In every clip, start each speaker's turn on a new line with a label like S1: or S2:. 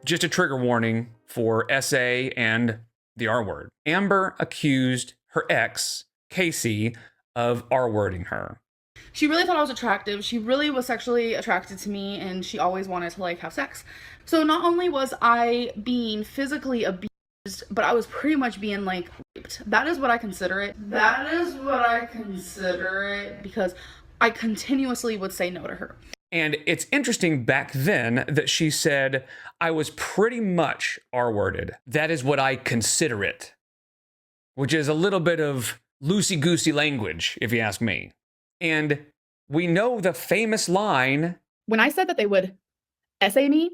S1: Just a trigger warning for SA and the R word. Amber accused her ex, Casey, of R-wording her.
S2: She really thought I was attractive. She really was sexually attracted to me, and she always wanted to like have sex. So not only was I being physically abused, but I was pretty much being like raped. That is what I consider it. That is what I consider it, because I continuously would say no to her.
S1: And it's interesting back then that she said, I was pretty much R-worded. That is what I consider it. Which is a little bit of loosey-goosey language, if you ask me. And we know the famous line.
S2: When I said that they would essay me,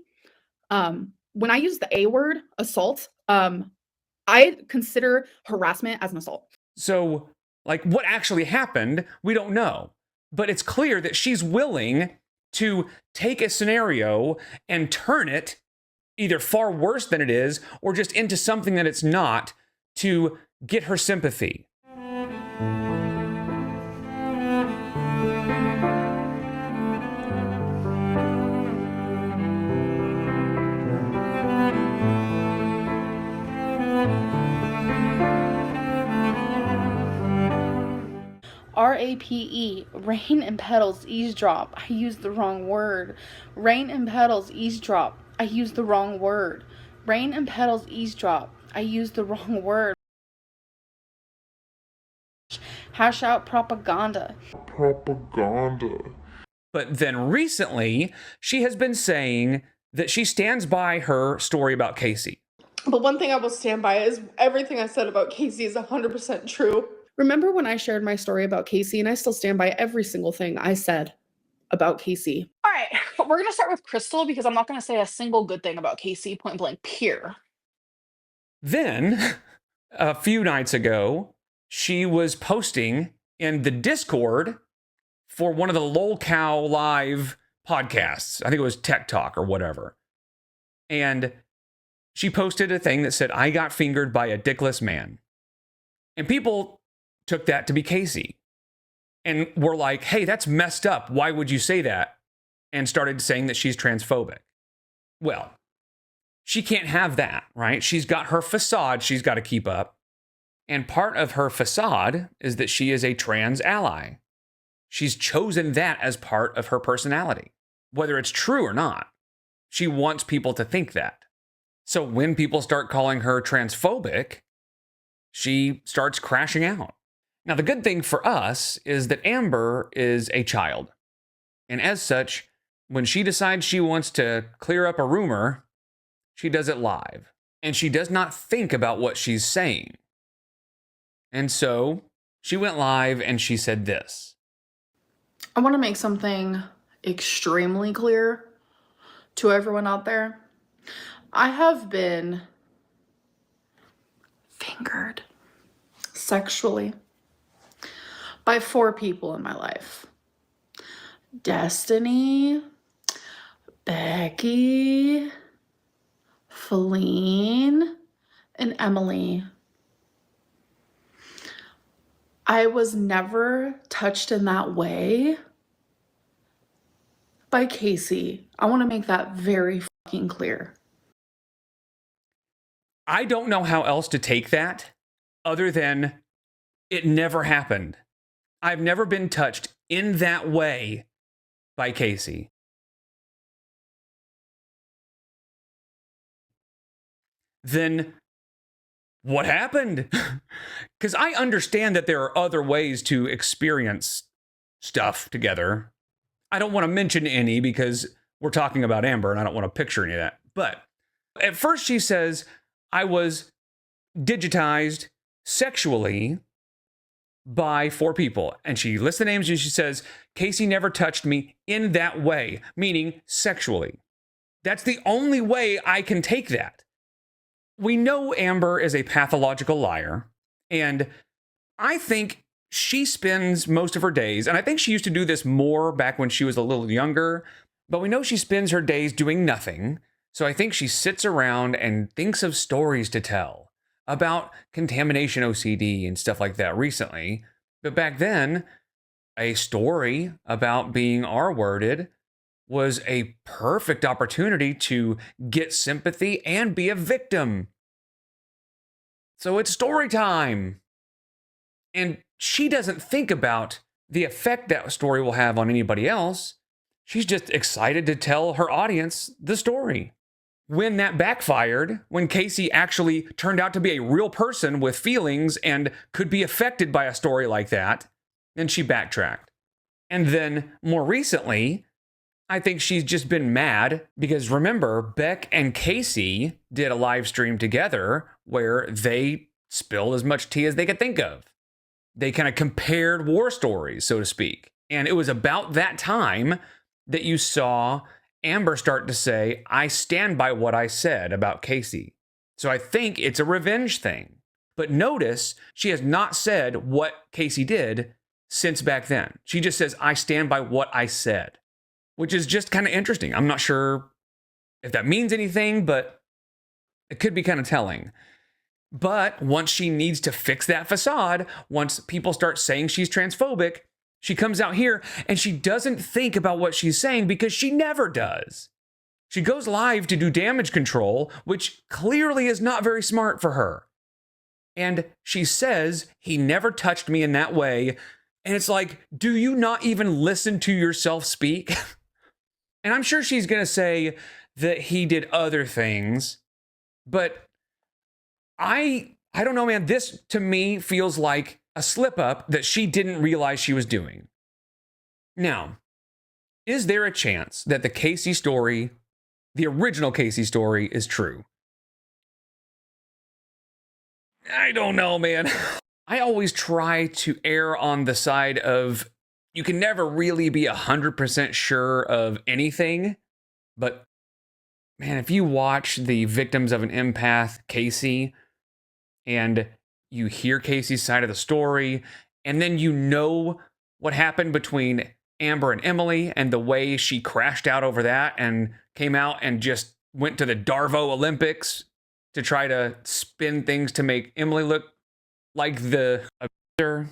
S2: when I use the A word, assault, I consider harassment as an assault.
S1: So, like, what actually happened, we don't know. But it's clear that she's willing to take a scenario and turn it either far worse than it is or just into something that it's not to get her sympathy.
S2: RAPE, rain and petals, eavesdrop. I used the wrong word. Rain and petals, eavesdrop. I used the wrong word. Rain and petals, eavesdrop. I used the wrong word. Hash out propaganda.
S1: But then recently, she has been saying that she stands by her story about Casey.
S3: But one thing I will stand by is everything I said about Casey is 100% true.
S2: Remember when I shared my story about Casey, and I still stand by every single thing I said about Casey.
S4: All right, but we're going to start with Crystal because I'm not going to say a single good thing about Casey, point blank, period.
S1: Then, a few nights ago, she was posting in the Discord for one of the Lol Cow live podcasts. I think it was Tech Talk or whatever. And she posted a thing that said, I got fingered by a dickless man. And people took that to be Casey and were like, hey, that's messed up. Why would you say that? And started saying that she's transphobic. Well, she can't have that, right? She's got her facade she's got to keep up. And part of her facade is that she is a trans ally. She's chosen that as part of her personality, whether it's true or not. She wants people to think that. So when people start calling her transphobic, she starts crashing out. Now, the good thing for us is that Amber is a child. And as such, when she decides she wants to clear up a rumor, she does it live. And she does not think about what she's saying. And so she went live and she said this.
S2: I want to make something extremely clear to everyone out there. I have been fingered sexually by 4 people in my life. Destiny, Becky, Feline, and Emily. I was never touched in that way by Casey. I want to make that very fucking clear.
S1: I don't know how else to take that other than it never happened. I've never been touched in that way by Casey. Then what happened? Because I understand that there are other ways to experience stuff together. I don't want to mention any because we're talking about Amber and I don't want to picture any of that. But at first she says, I was digitized sexually by 4 people. And she lists the names and she says, Casey never touched me in that way, meaning sexually. That's the only way I can take that. We know Amber is a pathological liar, and I think she spends most of her days, and I think she used to do this more back when she was a little younger, but we know she spends her days doing nothing, so I think she sits around and thinks of stories to tell about contamination OCD and stuff like that recently. But back then, a story about being R-worded was a perfect opportunity to get sympathy and be a victim. So it's story time. And she doesn't think about the effect that story will have on anybody else. She's just excited to tell her audience the story. When that backfired, when Casey actually turned out to be a real person with feelings and could be affected by a story like that, then she backtracked. And then more recently, I think she's just been mad because remember, Beck and Casey did a live stream together where they spilled as much tea as they could think of. They kind of compared war stories, so to speak. And it was about that time that you saw Amber start to say, I stand by what I said about Casey. So I think it's a revenge thing. But notice she has not said what Casey did since back then. She just says, I stand by what I said, which is just kind of interesting. I'm not sure if that means anything, but it could be kind of telling. But once she needs to fix that facade, once people start saying she's transphobic, she comes out here and she doesn't think about what she's saying because she never does. She goes live to do damage control, which clearly is not very smart for her. And she says, he never touched me in that way. And it's like, do you not even listen to yourself speak? And I'm sure she's going to say that he did other things, but I don't know, man. This to me feels like a slip up that she didn't realize she was doing. Now, is there a chance that the Casey story, the original Casey story, is true? I don't know, man. I always try to err on the side of you can never really be 100% sure of anything. But man, if you watch the Victims of an Empath, Casey, and you hear Casey's side of the story, and then you know what happened between Amber and Emily and the way she crashed out over that and came out and just went to the Darvo Olympics to try to spin things to make Emily look like the abuser.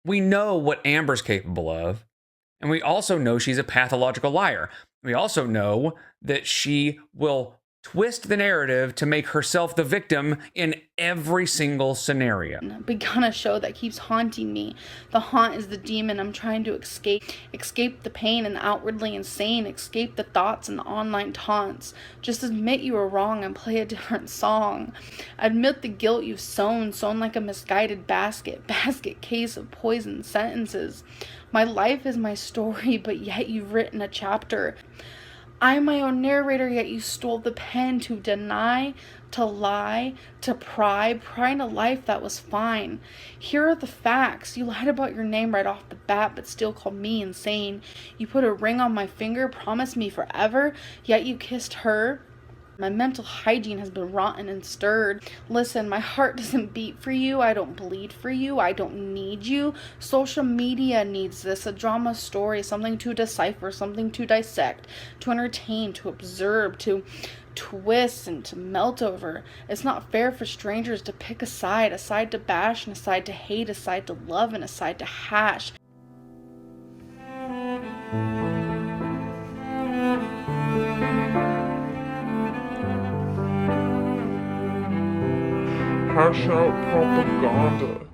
S1: We know what Amber's capable of, and we also know she's a pathological liar. We also know that she will twist the narrative to make herself the victim in every single scenario.
S2: Begun a show that keeps haunting me. The haunt is the demon I'm trying to escape the pain and outwardly insane, escape the thoughts and the online taunts. Just admit you were wrong and play a different song. Admit the guilt you've sown like a misguided basket case of poisoned sentences. My life is my story, but yet you've written a chapter. I'm my own narrator, yet you stole the pen to deny, to lie, to pry in a life that was fine. Here are the facts. You lied about your name right off the bat, but still called me insane. You put a ring on my finger, promised me forever, yet you kissed her. My mental hygiene has been rotten and stirred. Listen, my heart doesn't beat for you. I don't bleed for you. I don't need you. Social media needs this. A drama story, something to decipher, something to dissect, to entertain, to observe, to twist and to melt over. It's not fair for strangers to pick a side to bash and a side to hate, a side to love and a side to hash.
S3: Hash out propaganda.